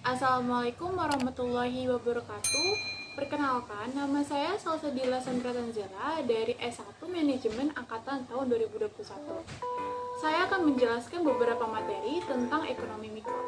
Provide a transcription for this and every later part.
Assalamualaikum warahmatullahi wabarakatuh. Perkenalkan, nama saya Salsabila Sandra Tanzila dari S1 Manajemen Angkatan tahun 2021. Saya akan menjelaskan beberapa materi tentang ekonomi mikro.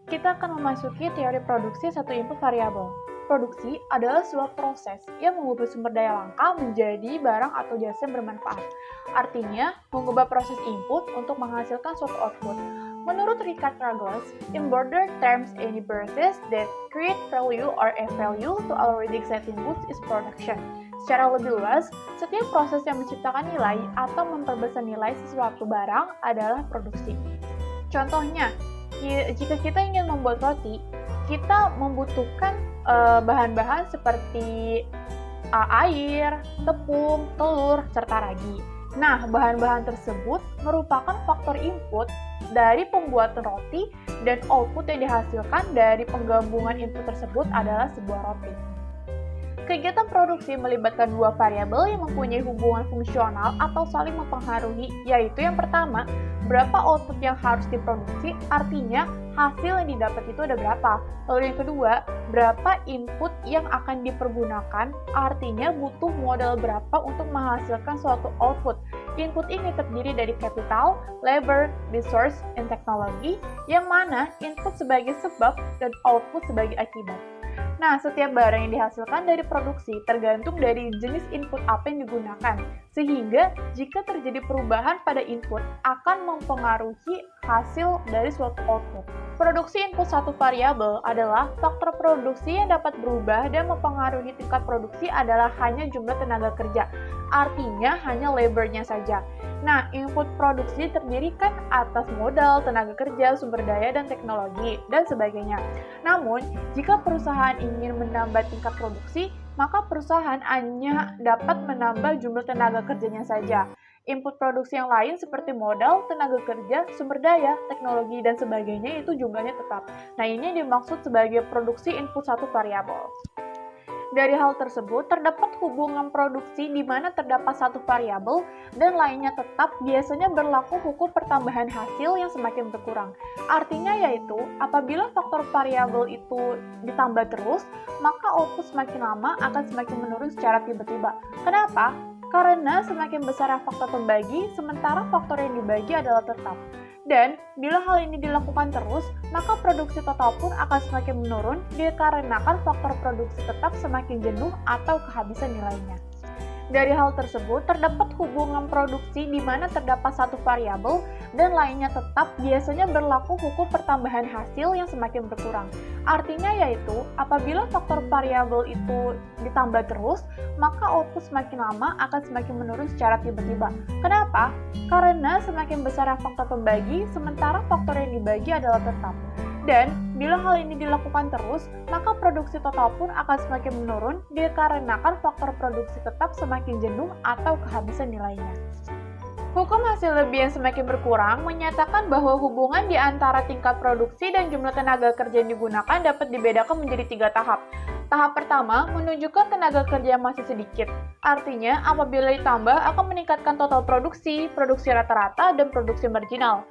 Kita akan memasuki teori produksi satu input variabel. Produksi adalah sebuah proses yang mengubah sumber daya langka menjadi barang atau jasa yang bermanfaat. Artinya, mengubah proses input untuk menghasilkan suatu output. Menurut Richard Douglas, in broader terms, any process that create value or add value to already existing goods is production. Secara lebih luas, setiap proses yang menciptakan nilai atau memperbesar nilai sesuatu barang adalah produksi. Contohnya, jika kita ingin membuat roti, kita membutuhkan bahan-bahan seperti air, tepung, telur, serta ragi. Nah, bahan-bahan tersebut merupakan faktor input dari pembuatan roti dan output yang dihasilkan dari penggabungan input tersebut adalah sebuah roti. Kegiatan produksi melibatkan dua variabel yang mempunyai hubungan fungsional atau saling mempengaruhi, yaitu yang pertama, berapa output yang harus diproduksi, artinya hasil yang didapat itu ada berapa. Lalu yang kedua, berapa input yang akan dipergunakan, artinya butuh modal berapa untuk menghasilkan suatu output. Input ini terdiri dari capital, labor, resource, dan teknologi, yang mana input sebagai sebab dan output sebagai akibat. Nah, setiap barang yang dihasilkan dari produksi tergantung dari jenis input apa yang digunakan, sehingga jika terjadi perubahan pada input akan mempengaruhi hasil dari suatu output. Produksi input satu variabel adalah faktor produksi yang dapat berubah dan mempengaruhi tingkat produksi adalah hanya jumlah tenaga kerja, artinya hanya labornya saja. Nah, input produksi terdiri kan atas modal, tenaga kerja, sumber daya, dan teknologi, dan sebagainya. Namun, jika perusahaan ingin menambah tingkat produksi, maka perusahaan hanya dapat menambah jumlah tenaga kerjanya saja. Input produksi yang lain seperti modal, tenaga kerja, sumber daya, teknologi, dan sebagainya itu jumlahnya tetap. Nah, ini dimaksud sebagai produksi input satu variabel. Dari hal tersebut, terdapat hubungan produksi di mana terdapat satu variabel dan lainnya tetap biasanya berlaku hukum pertambahan hasil yang semakin berkurang. Artinya yaitu, apabila faktor variabel itu ditambah terus, maka output semakin lama akan semakin menurun secara tiba-tiba. Kenapa? Karena semakin besar faktor pembagi, sementara faktor yang dibagi adalah tetap. Dan, bila hal ini dilakukan terus, maka produksi total pun akan semakin menurun dikarenakan faktor produksi tetap semakin jenuh atau kehabisan nilainya. Dari hal tersebut, terdapat hubungan produksi di mana terdapat satu variabel dan lainnya tetap biasanya berlaku hukum pertambahan hasil yang semakin berkurang. Artinya yaitu, apabila faktor variabel itu ditambah terus, maka output semakin lama akan semakin menurun secara tiba-tiba. Kenapa? Karena semakin besar faktor pembagi, sementara faktor yang dibagi adalah tetap. Dan, bila hal ini dilakukan terus, maka produksi total pun akan semakin menurun dikarenakan faktor produksi tetap semakin jenuh atau kehabisan nilainya. Hukum hasil lebih yang semakin berkurang menyatakan bahwa hubungan di antara tingkat produksi dan jumlah tenaga kerja yang digunakan dapat dibedakan menjadi 3 tahap. Tahap pertama menunjukkan tenaga kerja yang masih sedikit. Artinya, apabila ditambah akan meningkatkan total produksi, produksi rata-rata, dan produksi marginal.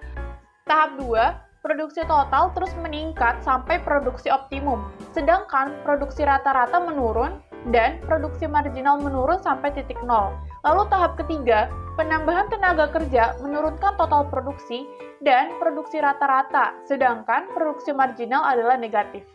Tahap 2, produksi total terus meningkat sampai produksi optimum, sedangkan produksi rata-rata menurun dan produksi marginal menurun sampai titik nol. Lalu tahap ketiga, penambahan tenaga kerja menurunkan total produksi dan produksi rata-rata, sedangkan produksi marginal adalah negatif.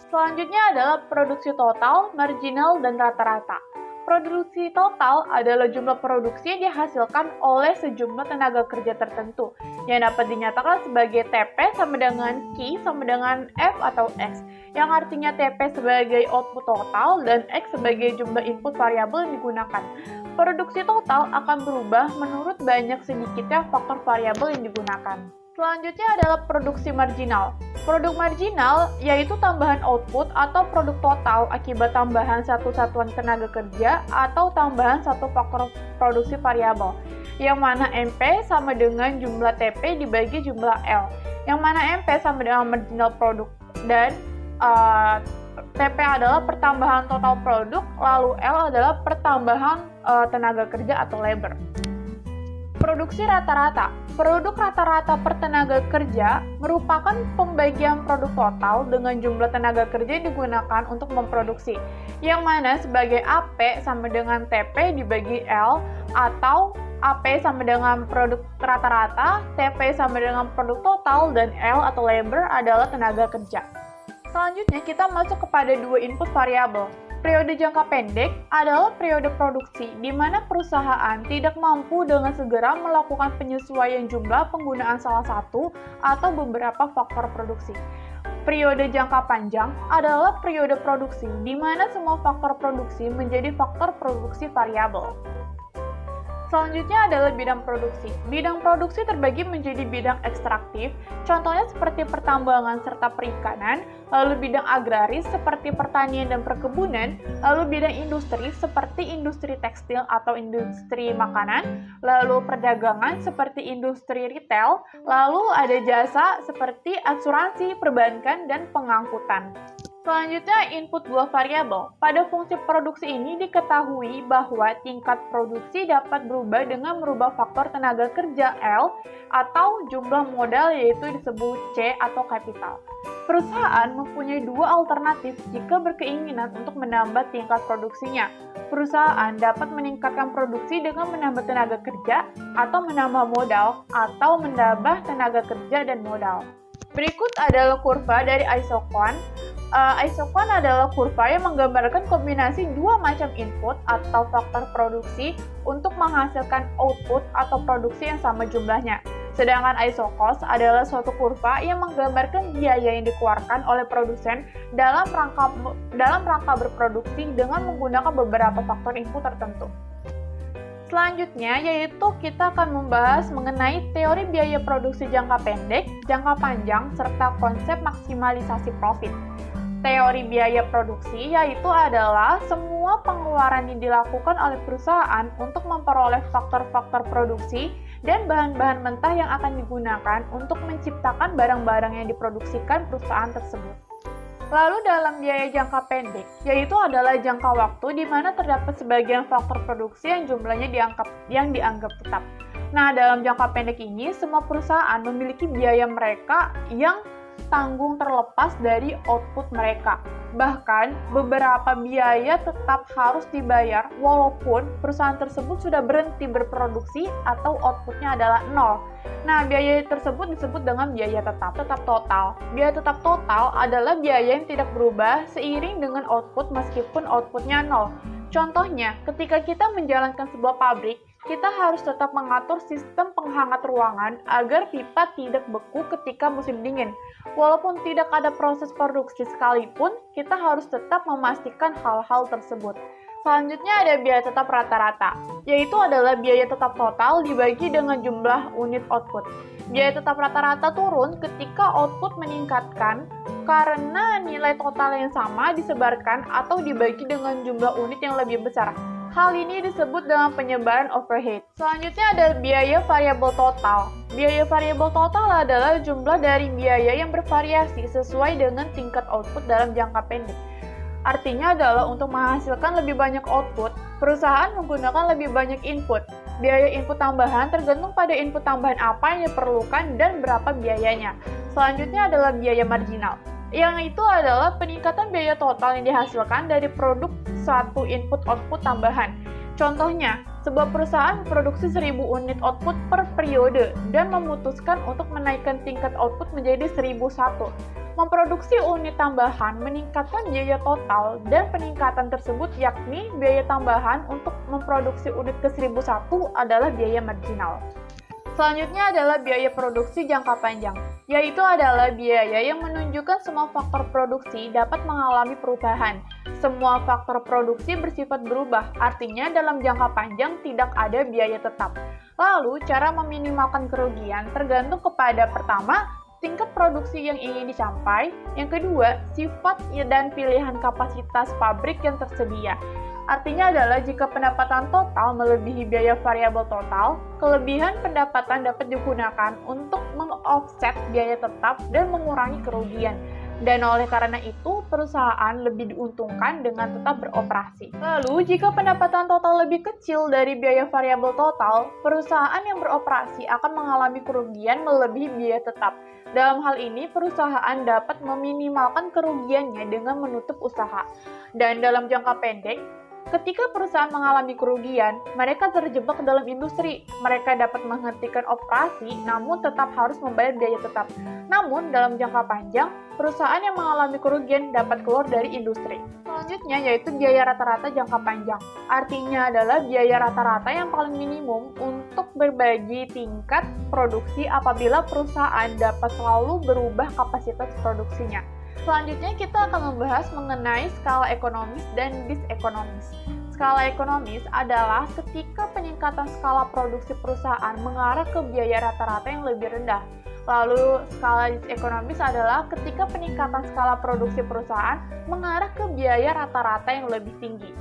Selanjutnya adalah produksi total, marginal, dan rata-rata. Produksi total adalah jumlah produksi yang dihasilkan oleh sejumlah tenaga kerja tertentu, yang dapat dinyatakan sebagai TP sama dengan Q sama dengan F atau X, yang artinya TP sebagai output total dan X sebagai jumlah input variabel yang digunakan. Produksi total akan berubah menurut banyak sedikitnya faktor variabel yang digunakan. Selanjutnya adalah produksi marginal. Produk marginal yaitu tambahan output atau produk total akibat tambahan satu satuan tenaga kerja atau tambahan satu faktor produksi variabel, yang mana MP sama dengan jumlah TP dibagi jumlah L, yang mana MP sama dengan marginal produk dan TP adalah pertambahan total produk, lalu L adalah pertambahan tenaga kerja atau labor. Produksi rata-rata. Produk rata-rata per tenaga kerja merupakan pembagian produk total dengan jumlah tenaga kerja yang digunakan untuk memproduksi, yang mana sebagai AP sama dengan TP dibagi L, atau AP sama dengan produk rata-rata, TP sama dengan produk total, dan L atau labor adalah tenaga kerja. Selanjutnya kita masuk kepada dua input variabel. Periode jangka pendek adalah periode produksi di mana perusahaan tidak mampu dengan segera melakukan penyesuaian jumlah penggunaan salah satu atau beberapa faktor produksi. Periode jangka panjang adalah periode produksi di mana semua faktor produksi menjadi faktor produksi variabel. Selanjutnya adalah bidang produksi. Bidang produksi terbagi menjadi bidang ekstraktif, contohnya seperti pertambangan serta perikanan, lalu bidang agraris seperti pertanian dan perkebunan, lalu bidang industri seperti industri tekstil atau industri makanan, lalu perdagangan seperti industri retail, lalu ada jasa seperti asuransi, perbankan, dan pengangkutan. Selanjutnya, input dua variabel. Pada fungsi produksi ini diketahui bahwa tingkat produksi dapat berubah dengan merubah faktor tenaga kerja L atau jumlah modal yaitu disebut C atau kapital. Perusahaan mempunyai dua alternatif jika berkeinginan untuk menambah tingkat produksinya. Perusahaan dapat meningkatkan produksi dengan menambah tenaga kerja atau menambah modal atau menambah tenaga kerja dan modal. Berikut adalah kurva dari Isoquant. Isoquant adalah kurva yang menggambarkan kombinasi dua macam input atau faktor produksi untuk menghasilkan output atau produksi yang sama jumlahnya. Sedangkan isocost adalah suatu kurva yang menggambarkan biaya yang dikeluarkan oleh produsen dalam rangka berproduksi dengan menggunakan beberapa faktor input tertentu. Selanjutnya, yaitu kita akan membahas mengenai teori biaya produksi jangka pendek, jangka panjang, serta konsep maksimalisasi profit. Teori biaya produksi yaitu adalah semua pengeluaran yang dilakukan oleh perusahaan untuk memperoleh faktor-faktor produksi dan bahan-bahan mentah yang akan digunakan untuk menciptakan barang-barang yang diproduksikan perusahaan tersebut. Lalu dalam biaya jangka pendek, yaitu adalah jangka waktu di mana terdapat sebagian faktor produksi yang jumlahnya dianggap tetap. Nah, dalam jangka pendek ini, semua perusahaan memiliki biaya mereka yang tanggung terlepas dari output mereka. Bahkan, beberapa biaya tetap harus dibayar walaupun perusahaan tersebut sudah berhenti berproduksi atau outputnya adalah nol. Nah, biaya tersebut disebut dengan biaya tetap total. Biaya tetap total adalah biaya yang tidak berubah seiring dengan output meskipun outputnya nol. Contohnya, ketika kita menjalankan sebuah pabrik, kita harus tetap mengatur sistem penghangat ruangan agar pipa tidak beku ketika musim dingin. Walaupun tidak ada proses produksi sekalipun, kita harus tetap memastikan hal-hal tersebut. Selanjutnya ada biaya tetap rata-rata, yaitu adalah biaya tetap total dibagi dengan jumlah unit output. Biaya tetap rata-rata turun ketika output meningkatkan karena nilai total yang sama disebarkan atau dibagi dengan jumlah unit yang lebih besar. Hal ini disebut dengan penyebaran overhead. Selanjutnya ada biaya variabel total. Biaya variabel total adalah jumlah dari biaya yang bervariasi sesuai dengan tingkat output dalam jangka pendek. Artinya adalah untuk menghasilkan lebih banyak output, perusahaan menggunakan lebih banyak input. Biaya input tambahan tergantung pada input tambahan apa yang diperlukan dan berapa biayanya. Selanjutnya adalah biaya marginal, yang itu adalah peningkatan biaya total yang dihasilkan dari produk satu input output tambahan. Contohnya, sebuah perusahaan memproduksi 1000 unit output per periode dan memutuskan untuk menaikkan tingkat output menjadi 1001. Memproduksi unit tambahan meningkatkan biaya total dan peningkatan tersebut yakni biaya tambahan untuk memproduksi unit ke 1001 adalah biaya marginal. Selanjutnya adalah biaya produksi jangka panjang, yaitu adalah biaya yang menunjukkan semua faktor produksi dapat mengalami perubahan. Semua faktor produksi bersifat berubah, artinya dalam jangka panjang tidak ada biaya tetap. Lalu, cara meminimalkan kerugian tergantung kepada pertama, tingkat produksi yang ingin dicapai, yang kedua, sifat dan pilihan kapasitas pabrik yang tersedia. Artinya adalah jika pendapatan total melebihi biaya variabel total, kelebihan pendapatan dapat digunakan untuk meng-offset biaya tetap dan mengurangi kerugian. Dan oleh karena itu, perusahaan lebih diuntungkan dengan tetap beroperasi. Lalu, jika pendapatan total lebih kecil dari biaya variabel total, perusahaan yang beroperasi akan mengalami kerugian melebihi biaya tetap. Dalam hal ini, perusahaan dapat meminimalkan kerugiannya dengan menutup usaha. Dan dalam jangka pendek, ketika perusahaan mengalami kerugian, mereka terjebak dalam industri. Mereka dapat menghentikan operasi, namun tetap harus membayar biaya tetap. Namun, dalam jangka panjang, perusahaan yang mengalami kerugian dapat keluar dari industri. Selanjutnya yaitu biaya rata-rata jangka panjang. Artinya adalah biaya rata-rata yang paling minimum untuk berbagi tingkat produksi apabila perusahaan dapat selalu berubah kapasitas produksinya. Selanjutnya kita akan membahas mengenai skala ekonomis dan disekonomis. Skala ekonomis adalah ketika peningkatan skala produksi perusahaan mengarah ke biaya rata-rata yang lebih rendah. Lalu skala disekonomis adalah ketika peningkatan skala produksi perusahaan mengarah ke biaya rata-rata yang lebih tinggi.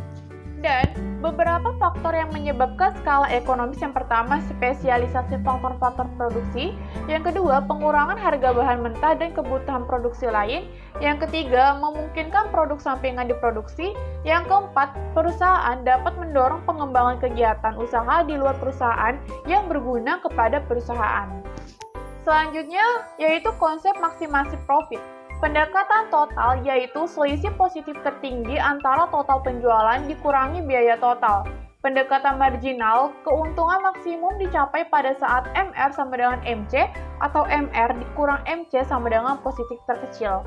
Dan beberapa faktor yang menyebabkan skala ekonomis: yang pertama, spesialisasi faktor-faktor produksi; yang kedua, pengurangan harga bahan mentah dan kebutuhan produksi lain; yang ketiga, memungkinkan produk sampingan diproduksi; yang keempat, perusahaan dapat mendorong pengembangan kegiatan usaha di luar perusahaan yang berguna kepada perusahaan. Selanjutnya yaitu konsep maksimasi profit. Pendekatan total yaitu selisih positif tertinggi antara total penjualan dikurangi biaya total. Pendekatan marginal, keuntungan maksimum dicapai pada saat MR sama dengan MC atau MR dikurang MC sama dengan positif terkecil.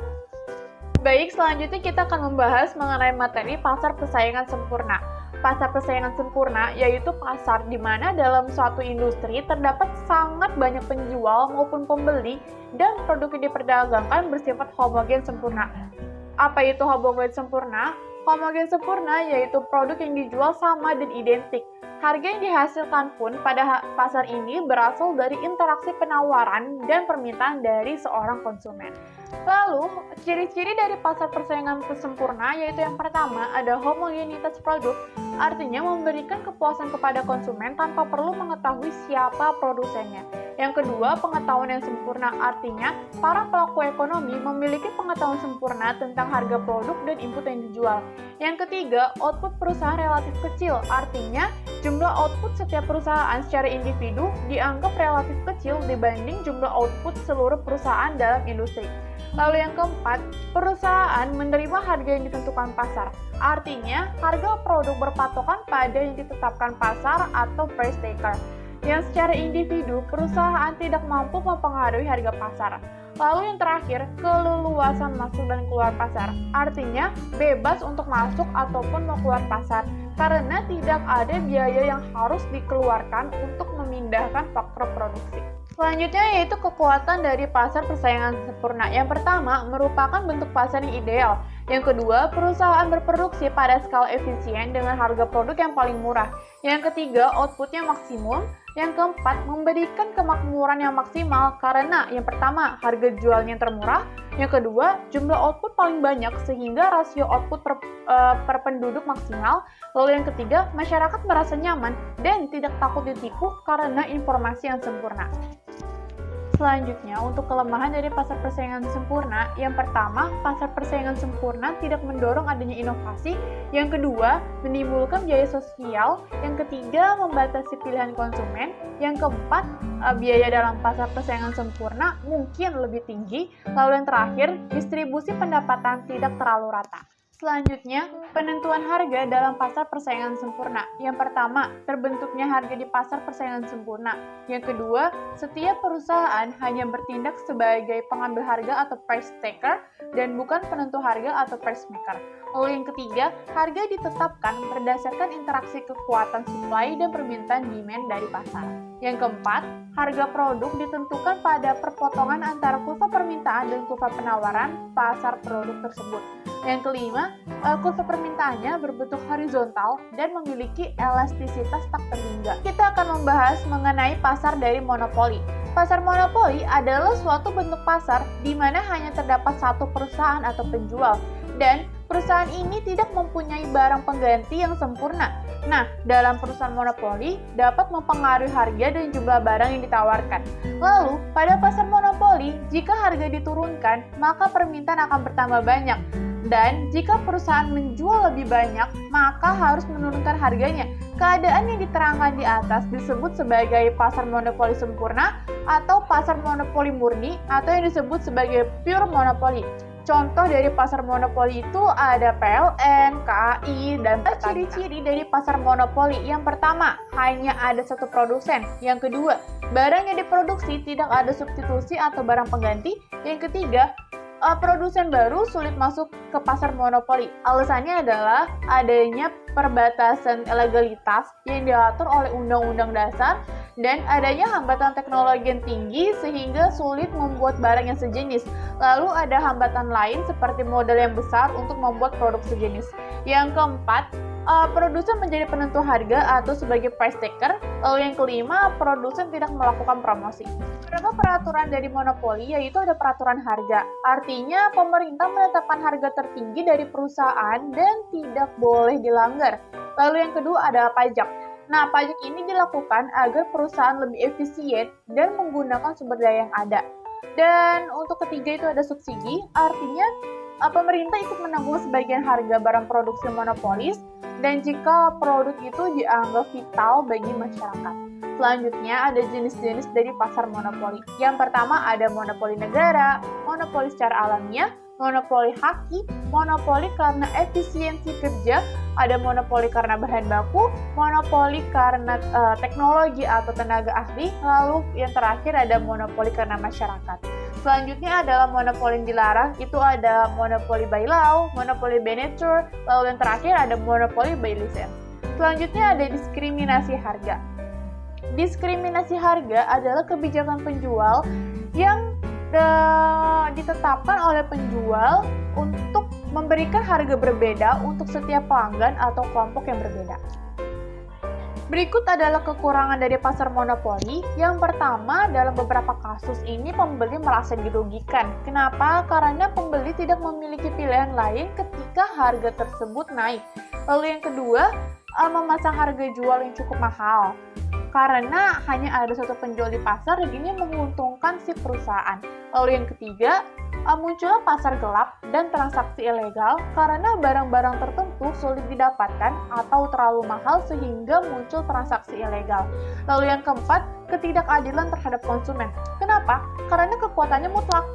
Baik, selanjutnya kita akan membahas mengenai materi pasar persaingan sempurna. Pasar persaingan sempurna yaitu pasar di mana dalam suatu industri terdapat sangat banyak penjual maupun pembeli dan produk yang diperdagangkan bersifat homogen sempurna. Apa itu homogen sempurna? Homogen sempurna yaitu produk yang dijual sama dan identik. Harga yang dihasilkan pun pada pasar ini berasal dari interaksi penawaran dan permintaan dari seorang konsumen. Lalu, ciri-ciri dari pasar persaingan sempurna yaitu yang pertama ada homogenitas produk, artinya memberikan kepuasan kepada konsumen tanpa perlu mengetahui siapa produsennya. Yang kedua, pengetahuan yang sempurna, artinya para pelaku ekonomi memiliki pengetahuan sempurna tentang harga produk dan input yang dijual. Yang ketiga, output perusahaan relatif kecil, artinya jumlah output setiap perusahaan secara individu dianggap relatif kecil dibanding jumlah output seluruh perusahaan dalam industri. Lalu yang keempat, perusahaan menerima harga yang ditentukan pasar. Artinya, harga produk berpatokan pada yang ditetapkan pasar atau price taker. Yang secara individu, perusahaan tidak mampu mempengaruhi harga pasar. Lalu yang terakhir, keleluasan masuk dan keluar pasar. Artinya, bebas untuk masuk ataupun mau keluar pasar. Karena tidak ada biaya yang harus dikeluarkan untuk memindahkan faktor produksi. Selanjutnya yaitu kekuatan dari pasar persaingan sempurna. Yang pertama, merupakan bentuk pasar yang ideal. Yang kedua, perusahaan berproduksi pada skala efisien dengan harga produk yang paling murah. Yang ketiga, outputnya maksimum. Yang keempat, memberikan kemakmuran yang maksimal karena yang pertama, harga jualnya termurah. Yang kedua, jumlah output paling banyak sehingga rasio output per penduduk maksimal. Lalu yang ketiga, masyarakat merasa nyaman dan tidak takut ditipu karena informasi yang sempurna. Selanjutnya, untuk kelemahan dari pasar persaingan sempurna, yang pertama, pasar persaingan sempurna tidak mendorong adanya inovasi. Yang kedua, menimbulkan biaya sosial. Yang ketiga, membatasi pilihan konsumen. Yang keempat, biaya dalam pasar persaingan sempurna mungkin lebih tinggi. Lalu yang terakhir, distribusi pendapatan tidak terlalu rata. Selanjutnya, penentuan harga dalam pasar persaingan sempurna. Yang pertama, terbentuknya harga di pasar persaingan sempurna. Yang kedua, setiap perusahaan hanya bertindak sebagai pengambil harga atau price taker dan bukan penentu harga atau price maker. Lalu yang ketiga, harga ditetapkan berdasarkan interaksi kekuatan supply dan permintaan demand dari pasar. Yang keempat, harga produk ditentukan pada perpotongan antara kurva permintaan dan kurva penawaran pasar produk tersebut. Yang kelima, kurva permintaannya berbentuk horizontal dan memiliki elastisitas tak terhingga. Kita akan membahas mengenai pasar dari monopoli. Pasar monopoli adalah suatu bentuk pasar di mana hanya terdapat satu perusahaan atau penjual, dan perusahaan ini tidak mempunyai barang pengganti yang sempurna. Nah, dalam perusahaan monopoli dapat mempengaruhi harga dan jumlah barang yang ditawarkan. Lalu, pada pasar monopoli, jika harga diturunkan, maka permintaan akan bertambah banyak. Dan jika perusahaan menjual lebih banyak, maka harus menurunkan harganya. Keadaan yang diterangkan di atas disebut sebagai pasar monopoli sempurna atau pasar monopoli murni atau yang disebut sebagai pure monopoli. Contoh dari pasar monopoli itu ada PLN, KAI, dan ciri-ciri dari pasar monopoli. Yang pertama, hanya ada satu produsen. Yang kedua, barang yang diproduksi tidak ada substitusi atau barang pengganti. Yang ketiga, produsen baru sulit masuk ke pasar monopoli. Alasannya adalah adanya perbatasan legalitas yang diatur oleh Undang-Undang Dasar dan adanya hambatan teknologi yang tinggi sehingga sulit membuat barang yang sejenis. Lalu ada hambatan lain seperti modal yang besar untuk membuat produk sejenis. Yang keempat, produsen menjadi penentu harga atau sebagai price taker. Lalu yang kelima, produsen tidak melakukan promosi. Beberapa peraturan dari monopoli yaitu ada peraturan harga. Artinya pemerintah menetapkan harga tertinggi dari perusahaan dan tidak boleh dilanggar. Lalu yang kedua ada pajak. Nah, pajak ini dilakukan agar perusahaan lebih efisien dan menggunakan sumber daya yang ada. Dan untuk ketiga itu ada subsidi, artinya pemerintah ikut menanggung sebagian harga barang produksi monopolis dan jika produk itu dianggap vital bagi masyarakat. Selanjutnya ada jenis-jenis dari pasar monopoli. Yang pertama ada monopoli negara, monopoli secara alamiah, monopoli haki, monopoli karena efisiensi kerja, ada monopoli karena bahan baku, monopoli karena teknologi atau tenaga ahli, lalu yang terakhir ada monopoli karena masyarakat. Selanjutnya adalah monopoli yang dilarang, itu ada monopoli by law, monopoli by nature, lalu yang terakhir ada monopoli by license. Selanjutnya ada diskriminasi harga. Diskriminasi harga adalah kebijakan penjual yang ditetapkan oleh penjual untuk memberikan harga berbeda untuk setiap pelanggan atau kelompok yang berbeda. Berikut adalah kekurangan dari pasar monopoli. Yang pertama, dalam beberapa kasus ini pembeli merasa dirugikan. Kenapa? Karena pembeli tidak memiliki pilihan lain ketika harga tersebut naik. Lalu yang kedua, memasang harga jual yang cukup mahal. Karena hanya ada satu penjual di pasar, ini menguntungkan si perusahaan. Lalu yang ketiga, muncullah pasar gelap dan transaksi ilegal karena barang-barang tertentu sulit didapatkan atau terlalu mahal sehingga muncul transaksi ilegal. Lalu yang keempat, ketidakadilan terhadap konsumen. Kenapa? Karena kekuatannya mutlak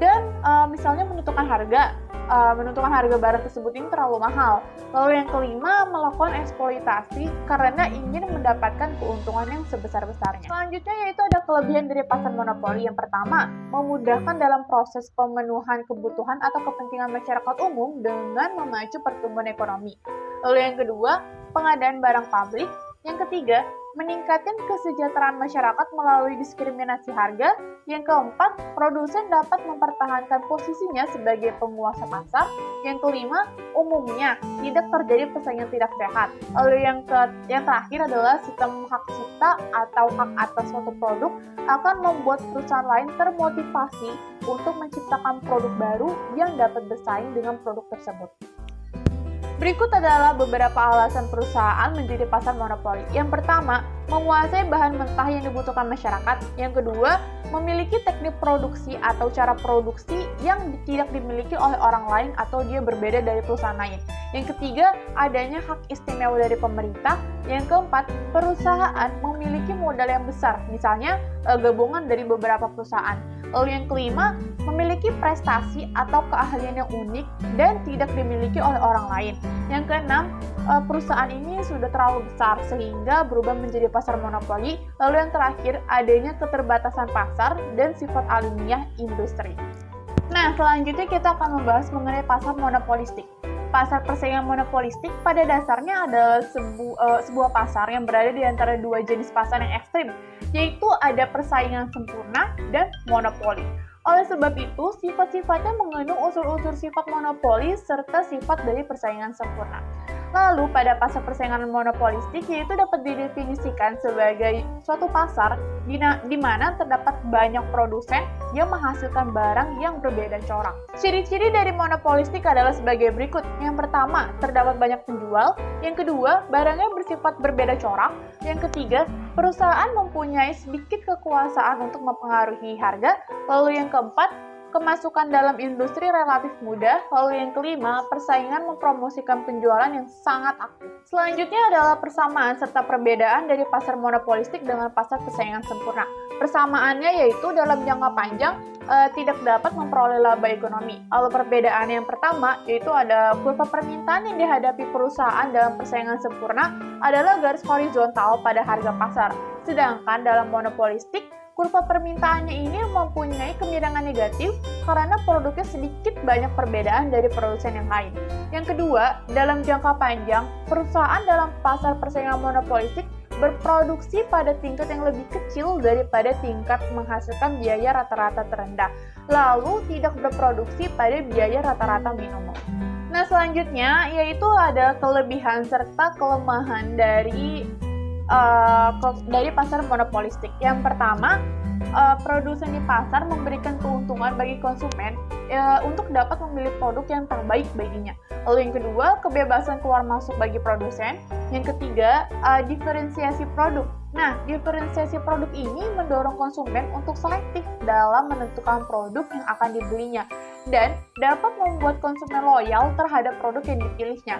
dan misalnya menentukan harga barang tersebut ini terlalu mahal. Lalu yang kelima, melakukan eksploitasi karena ingin mendapatkan keuntungan yang sebesar-besarnya. Selanjutnya yaitu ada kelebihan dari pasar monopoli. Yang pertama, memudahkan dalam proses pemenuhan kebutuhan atau kepentingan masyarakat umum dengan memacu pertumbuhan ekonomi. Lalu yang kedua, pengadaan barang publik. Yang ketiga, meningkatkan kesejahteraan masyarakat melalui diskriminasi harga. Yang keempat, produsen dapat mempertahankan posisinya sebagai penguasa pasar. Yang kelima, umumnya tidak terjadi persaingan tidak sehat. Lalu yang terakhir adalah sistem hak cipta atau hak atas suatu produk akan membuat perusahaan lain termotivasi untuk menciptakan produk baru yang dapat bersaing dengan produk tersebut. Berikut adalah beberapa alasan perusahaan menjadi pasar monopoli. Yang pertama, menguasai bahan mentah yang dibutuhkan masyarakat. Yang kedua, memiliki teknik produksi atau cara produksi yang tidak dimiliki oleh orang lain atau dia berbeda dari perusahaan lain. Yang ketiga, adanya hak istimewa dari pemerintah. Yang keempat, perusahaan memiliki modal yang besar, misalnya gabungan dari beberapa perusahaan. Lalu yang kelima, memiliki prestasi atau keahlian yang unik dan tidak dimiliki oleh orang lain. Yang keenam, perusahaan ini sudah terlalu besar sehingga berubah menjadi pasar monopoli. Lalu yang terakhir, adanya keterbatasan pasar dan sifat alamiah industri. Nah, selanjutnya kita akan membahas mengenai pasar monopolistik. Pasar persaingan monopolistik pada dasarnya adalah sebuah pasar yang berada di antara dua jenis pasar yang ekstrim, yaitu ada persaingan sempurna dan monopoli. Oleh sebab itu, sifat-sifatnya mengandung unsur-unsur sifat monopoli serta sifat dari persaingan sempurna. Lalu, pada pasar persaingan monopolistik, yaitu dapat didefinisikan sebagai suatu pasar di mana terdapat banyak produsen yang menghasilkan barang yang berbeda corak. Ciri-ciri dari monopolistik adalah sebagai berikut. Yang pertama, terdapat banyak penjual. Yang kedua, barangnya bersifat berbeda corak. Yang ketiga, perusahaan mempunyai sedikit kekuasaan untuk mempengaruhi harga. Lalu yang keempat, kemasukan dalam industri relatif mudah. Lalu yang kelima, persaingan mempromosikan penjualan yang sangat aktif. Selanjutnya adalah persamaan serta perbedaan dari pasar monopolistik dengan pasar persaingan sempurna. Persamaannya yaitu dalam jangka panjang tidak dapat memperoleh laba ekonomi. Lalu perbedaan yang pertama yaitu ada kurva permintaan yang dihadapi perusahaan dalam persaingan sempurna adalah garis horizontal pada harga pasar. Sedangkan dalam monopolistik, kurva permintaannya ini mempunyai kemiringan negatif karena produknya sedikit banyak perbedaan dari produsen yang lain. Yang kedua, dalam jangka panjang, perusahaan dalam pasar persaingan monopolistik berproduksi pada tingkat yang lebih kecil daripada tingkat menghasilkan biaya rata-rata terendah, lalu tidak berproduksi pada biaya rata-rata minimum. Nah, selanjutnya yaitu ada kelebihan serta kelemahan dari pasar monopolistik. Yang pertama, produsen di pasar memberikan keuntungan bagi konsumen untuk dapat memilih produk yang terbaik baginya. Lalu yang kedua, kebebasan keluar masuk bagi produsen. Yang ketiga, diferensiasi produk. Nah, diferensiasi produk ini mendorong konsumen untuk selektif dalam menentukan produk yang akan dibelinya dan dapat membuat konsumen loyal terhadap produk yang dipilihnya.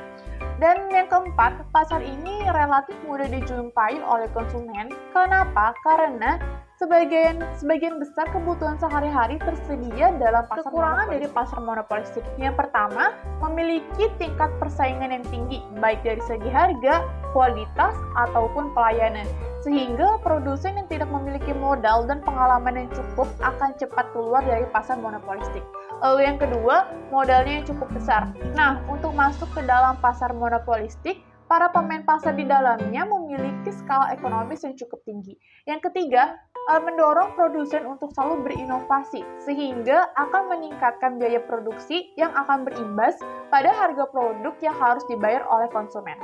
Dan yang keempat, pasar ini relatif mudah dijumpai oleh konsumen. Kenapa? Karena sebagian besar kebutuhan sehari-hari tersedia dalam pasar. Kekurangan dari pasar monopolistik. Yang pertama, memiliki tingkat persaingan yang tinggi, baik dari segi harga, kualitas, ataupun pelayanan. Sehingga produsen yang tidak memiliki modal dan pengalaman yang cukup akan cepat keluar dari pasar monopolistik. Lalu yang kedua, modalnya yang cukup besar. Nah, untuk masuk ke dalam pasar monopolistik, para pemain pasar di dalamnya memiliki skala ekonomis yang cukup tinggi. Yang ketiga, mendorong produsen untuk selalu berinovasi, sehingga akan meningkatkan biaya produksi yang akan berimbas pada harga produk yang harus dibayar oleh konsumen.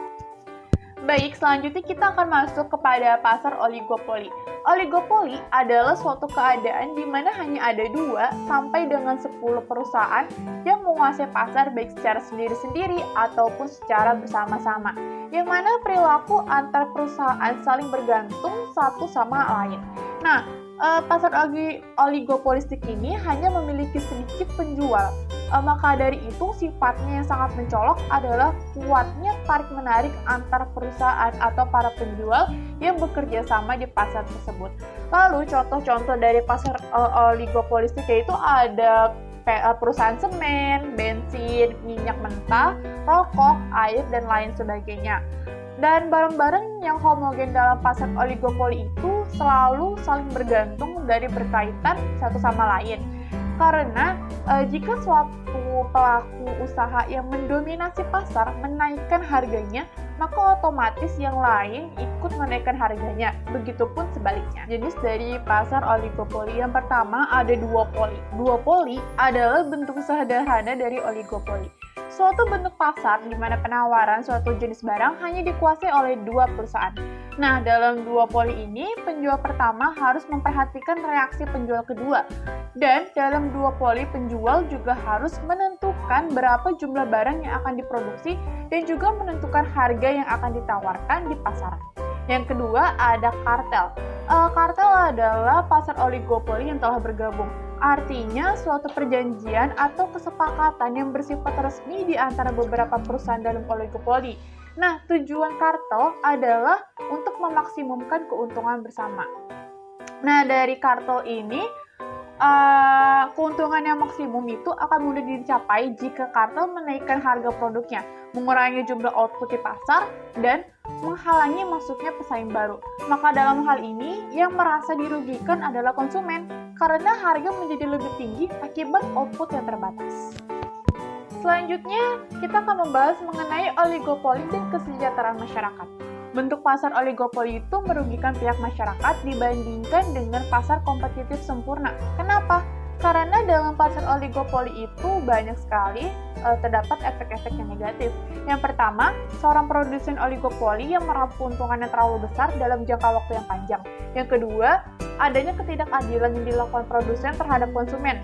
Baik, selanjutnya kita akan masuk kepada pasar oligopoli. Oligopoli adalah suatu keadaan di mana hanya ada 2 sampai dengan 10 perusahaan yang menguasai pasar baik secara sendiri-sendiri ataupun secara bersama-sama, yang mana perilaku antar perusahaan saling bergantung satu sama lain. Nah, pasar oligopolistik ini hanya memiliki sedikit penjual. Maka dari itu sifatnya yang sangat mencolok adalah kuatnya tarik-menarik antar perusahaan atau para penjual yang bekerja sama di pasar tersebut. Lalu contoh-contoh dari pasar oligopolistik yaitu ada perusahaan semen, bensin, minyak mentah, rokok, air, dan lain sebagainya. Dan barang-barang yang homogen dalam pasar oligopoli itu selalu saling bergantung dari berkaitan satu sama lain. Karena jika suatu pelaku usaha yang mendominasi pasar menaikkan harganya, maka otomatis yang lain ikut menaikkan harganya. Begitupun sebaliknya. Jenis dari pasar oligopoli yang pertama ada duopoli. Duopoli adalah bentuk sederhana dari oligopoli. Suatu bentuk pasar di mana penawaran suatu jenis barang hanya dikuasai oleh 2 perusahaan. Nah, dalam duopoli ini, penjual pertama harus memperhatikan reaksi penjual kedua. Dan dalam duopoli, penjual juga harus menentukan berapa jumlah barang yang akan diproduksi dan juga menentukan harga yang akan ditawarkan di pasaran. Yang kedua, ada kartel. Kartel adalah pasar oligopoli yang telah bergabung. Artinya, suatu perjanjian atau kesepakatan yang bersifat resmi di antara beberapa perusahaan dalam oligopoli. Nah, tujuan kartel adalah untuk memaksimumkan keuntungan bersama. Nah, dari kartel ini, keuntungan yang maksimum itu akan mudah dicapai jika kartel menaikkan harga produknya, mengurangi jumlah output di pasar, dan menghalangi masuknya pesaing baru. Maka dalam hal ini, yang merasa dirugikan adalah konsumen, karena harga menjadi lebih tinggi akibat output yang terbatas. Selanjutnya, kita akan membahas mengenai oligopoli dan kesejahteraan masyarakat. Bentuk pasar oligopoli itu merugikan pihak masyarakat dibandingkan dengan pasar kompetitif sempurna. Kenapa? Karena dalam pasar oligopoli itu banyak sekali terdapat efek-efek yang negatif. Yang pertama, seorang produsen oligopoli yang meraup keuntungan yang terlalu besar dalam jangka waktu yang panjang. Yang kedua, adanya ketidakadilan yang dilakukan produsen terhadap konsumen.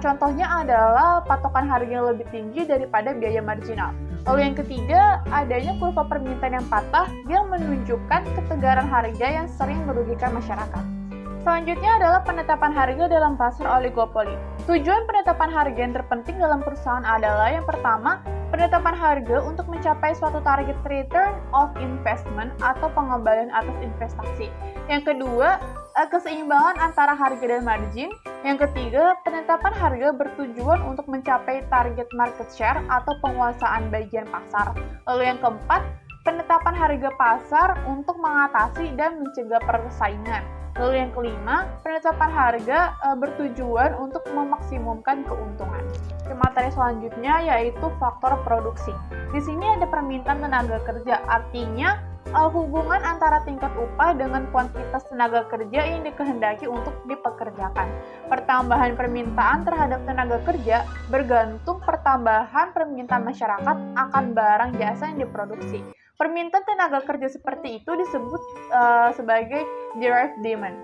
Contohnya adalah patokan harga yang lebih tinggi daripada biaya marginal. Lalu yang ketiga, adanya kurva permintaan yang patah yang menunjukkan ketegaran harga yang sering merugikan masyarakat. Selanjutnya adalah penetapan harga dalam pasar oligopoli. Tujuan penetapan harga yang terpenting dalam perusahaan adalah yang pertama, penetapan harga untuk mencapai suatu target return of investment atau pengembalian atas investasi. Yang kedua, keseimbangan antara harga dan margin. Yang ketiga, penetapan harga bertujuan untuk mencapai target market share atau penguasaan bagian pasar. Lalu yang keempat, penetapan harga pasar untuk mengatasi dan mencegah persaingan. Lalu yang kelima, penetapan harga bertujuan untuk memaksimumkan keuntungan. Materi selanjutnya yaitu faktor produksi. Di sini ada permintaan tenaga kerja, artinya hubungan antara tingkat upah dengan kuantitas tenaga kerja yang dikehendaki untuk dipekerjakan. Pertambahan permintaan terhadap tenaga kerja bergantung pertambahan permintaan masyarakat akan barang jasa yang diproduksi. Permintaan tenaga kerja seperti itu disebut sebagai derived demand.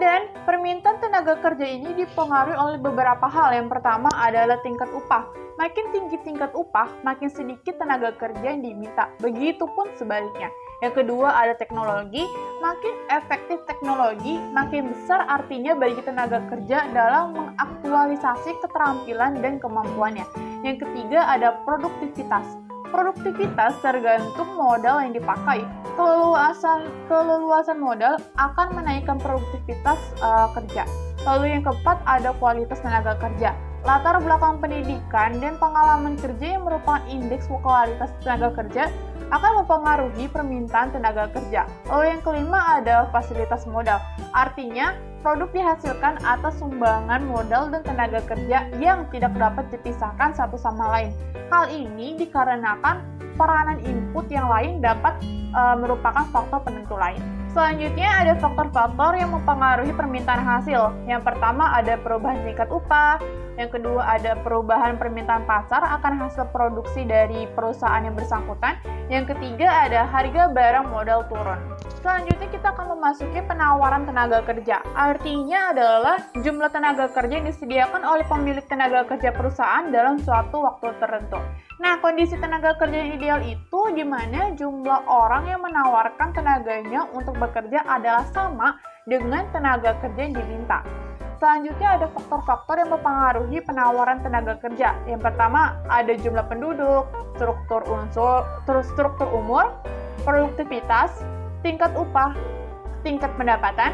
Dan permintaan tenaga kerja ini dipengaruhi oleh beberapa hal. Yang pertama adalah tingkat upah. Makin tinggi tingkat upah, makin sedikit tenaga kerja yang diminta. Begitupun sebaliknya. Yang kedua ada teknologi. Makin efektif teknologi, makin besar artinya bagi tenaga kerja dalam mengaktualisasi keterampilan dan kemampuannya. Yang ketiga ada produktivitas. Produktivitas tergantung modal yang dipakai. Keleluasan modal akan menaikkan produktivitas kerja. Lalu yang keempat ada kualitas tenaga kerja. Latar belakang pendidikan dan pengalaman kerja yang merupakan indeks kualitas tenaga kerja akan mempengaruhi permintaan tenaga kerja. Lalu yang kelima ada fasilitas modal. Artinya, produk dihasilkan atas sumbangan modal dan tenaga kerja yang tidak dapat dipisahkan satu sama lain. Hal ini dikarenakan peranan input yang lain dapat merupakan faktor penentu lain. Selanjutnya ada faktor-faktor yang mempengaruhi permintaan hasil. Yang pertama ada perubahan tingkat upah. Yang kedua ada perubahan permintaan pasar akan hasil produksi dari perusahaan yang bersangkutan. Yang ketiga ada harga barang modal turun. Selanjutnya kita akan memasuki penawaran tenaga kerja. Artinya adalah jumlah tenaga kerja yang disediakan oleh pemilik tenaga kerja perusahaan dalam suatu waktu tertentu. Nah, kondisi tenaga kerja yang ideal itu di mana jumlah orang yang menawarkan tenaganya untuk bekerja adalah sama dengan tenaga kerja yang diminta. Selanjutnya ada faktor-faktor yang mempengaruhi penawaran tenaga kerja. Yang pertama ada jumlah penduduk, struktur umur, produktivitas, tingkat upah, tingkat pendapatan,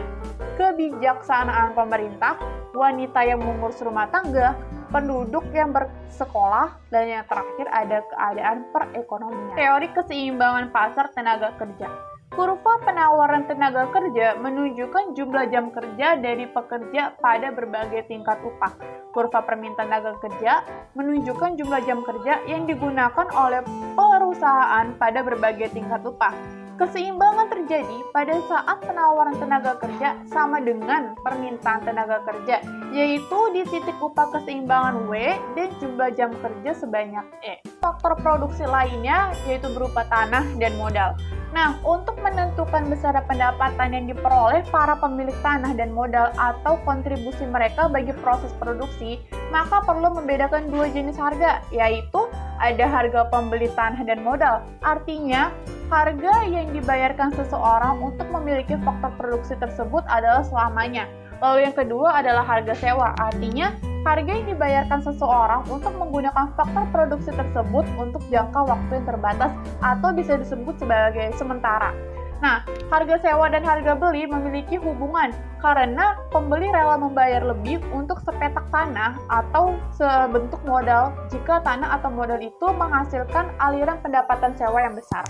kebijaksanaan pemerintah, wanita yang mengurus rumah tangga, penduduk yang bersekolah, dan yang terakhir ada keadaan perekonomian. Teori keseimbangan pasar tenaga kerja. Kurva penawaran tenaga kerja menunjukkan jumlah jam kerja dari pekerja pada berbagai tingkat upah. Kurva permintaan tenaga kerja menunjukkan jumlah jam kerja yang digunakan oleh perusahaan pada berbagai tingkat upah. Keseimbangan terjadi pada saat penawaran tenaga kerja sama dengan permintaan tenaga kerja, yaitu di titik upah keseimbangan W dan jumlah jam kerja sebanyak E. Faktor produksi lainnya yaitu berupa tanah dan modal. Nah, untuk menentukan besaran pendapatan yang diperoleh para pemilik tanah dan modal atau kontribusi mereka bagi proses produksi, maka perlu membedakan dua jenis harga, yaitu ada harga pembeli tanah dan modal. Artinya, harga yang dibayarkan seseorang untuk memiliki faktor produksi tersebut adalah selamanya. Lalu yang kedua adalah harga sewa, artinya harga yang dibayarkan seseorang untuk menggunakan faktor produksi tersebut untuk jangka waktu yang terbatas atau bisa disebut sebagai sementara. Nah, harga sewa dan harga beli memiliki hubungan karena pembeli rela membayar lebih untuk sepetak tanah atau sebentuk modal jika tanah atau modal itu menghasilkan aliran pendapatan sewa yang besar.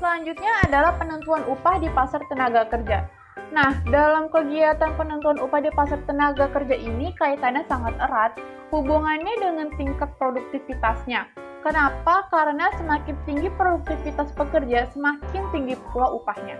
Selanjutnya adalah penentuan upah di pasar tenaga kerja. Nah, dalam kegiatan penentuan upah di pasar tenaga kerja ini kaitannya sangat erat hubungannya dengan tingkat produktivitasnya. Kenapa? Karena semakin tinggi produktivitas pekerja, semakin tinggi pula upahnya.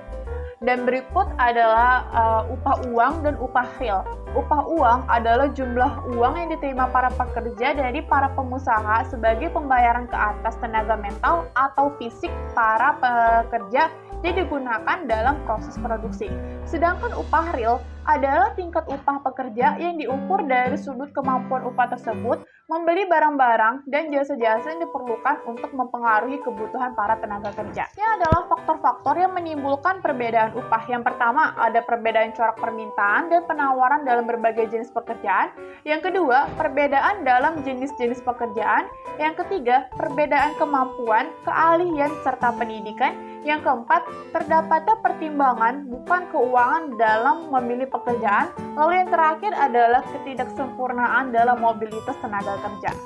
Dan berikut adalah upah uang dan upah real. Upah uang adalah jumlah uang yang diterima para pekerja dari para pengusaha sebagai pembayaran ke atas tenaga mental atau fisik para pekerja yang digunakan dalam proses produksi. Sedangkan upah real adalah tingkat upah pekerja yang diukur dari sudut kemampuan upah tersebut membeli barang-barang dan jasa-jasa yang diperlukan untuk mempengaruhi kebutuhan para tenaga kerja. Ini adalah faktor-faktor yang menimbulkan perbedaan upah. Yang pertama, ada perbedaan corak permintaan dan penawaran dalam berbagai jenis pekerjaan. Yang kedua, perbedaan dalam jenis-jenis pekerjaan. Yang ketiga, perbedaan kemampuan, keahlian, serta pendidikan. Yang keempat, terdapatnya pertimbangan bukan keuangan dalam memilih pekerjaan. Lalu yang terakhir adalah ketidaksempurnaan dalam mobilitas tenaga kerja.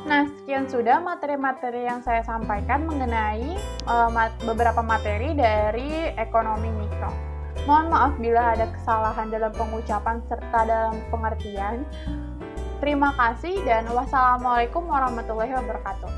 Nah, sekian sudah materi-materi yang saya sampaikan mengenai beberapa materi dari ekonomi mikro. Mohon maaf bila ada kesalahan dalam pengucapan serta dalam pengertian. Terima kasih dan wassalamualaikum warahmatullahi wabarakatuh.